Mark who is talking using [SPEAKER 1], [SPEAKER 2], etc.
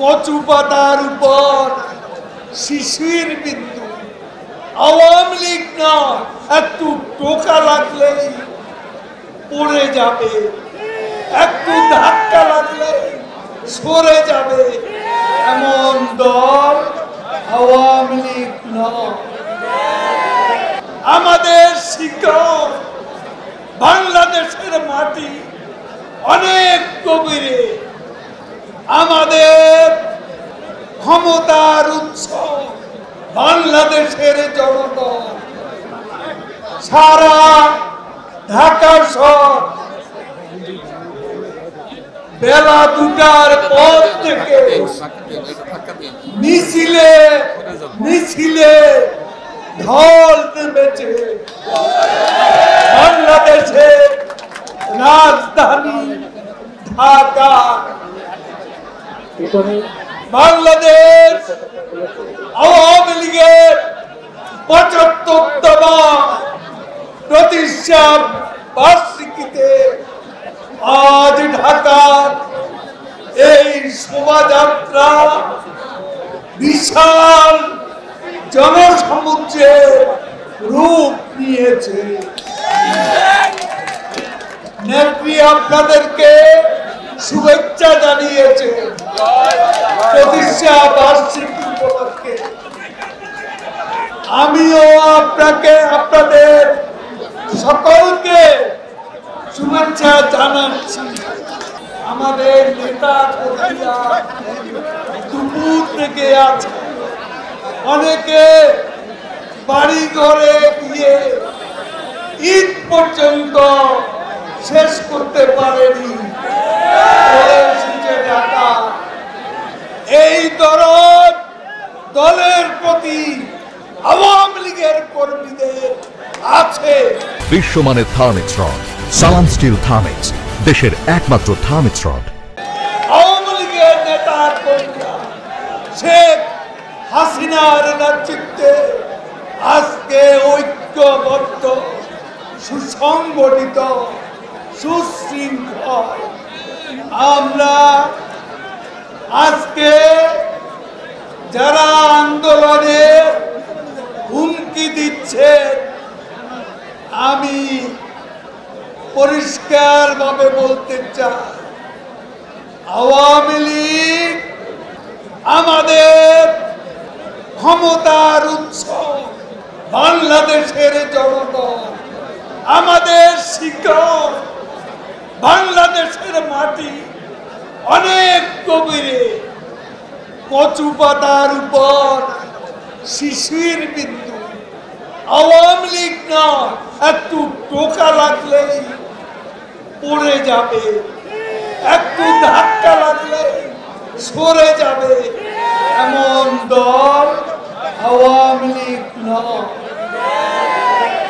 [SPEAKER 1] কচু পাতার উপর শিশির বিন্দু। আওয়ামী লীগ না, একটু টোকা লাগলেই পড়ে যাবে, একটু ধাক্কা লাগলে সরে যাবে, এমন দল আওয়ামী লীগ নয়। আমাদের শিকড় বাংলাদেশের মাটি অনেক গভীরে। আমাদের ক্ষমতার উৎস বাংলাদেশের জনগণ। সারা ঢাকা শহর বেলা 2টার পর থেকে মিছিলে মিছিলে ঢল নেমেছে। বাংলাদেশের রাজধানী ঢাকা, বাংলাদেশ আওয়ামী লীগের ৭৫তম প্রতিষ্ঠা বার্ষিকীতে আজ ঢাকার এই শোভাযাত্রা বিশাল জনসমুদ্রে রূপ নিয়েছে। নেত্রী আপনাদেরকে শুভেচ্ছা জানিয়েছে প্রতিষ্ঠা বার্ষিকী উপলক্ষে। আমিও আপনাদের সকলকে শুভেচ্ছা জানাচ্ছি। আমাদের নেতা কর্মীরা দুপুর থেকে আছে, অনেকে বাড়ি ঘরে গিয়ে ঈদ পর্যন্ত শেষ করতে পারেনি। এই দলের প্রতি আওয়ামী লীগের কর্মীদের আছে।
[SPEAKER 2] বিশ্বমানের থার্মিক্স রড, সালাম স্টিল থার্মিক্স, দেশের একমাত্র থার্মিক্স রড।
[SPEAKER 1] আওয়ামী লীগের নেতা কর্মীরা শেখ হাসিনার নেতৃত্বে আজকে ঐক্যবদ্ধ, সুসংগঠিত, সুশৃঙ্খল। আমরা আজকে যারা আন্দোলনে হুমকি দিচ্ছে, আমি পরিষ্কারভাবে বলতে চাই, আওয়ামী লীগ আমাদের ক্ষমতার উৎস বাংলাদেশের জনগণ। আমাদের শিকড় বাংলাদেশের মাটি অনেক গভীরে। কচু পাতার উপর শিশির বিন্দু। আওয়ামী লীগ না, একটু টোকা লাগলেই পড়ে যাবে, একটু ধাক্কা লাগলে সরে যাবে,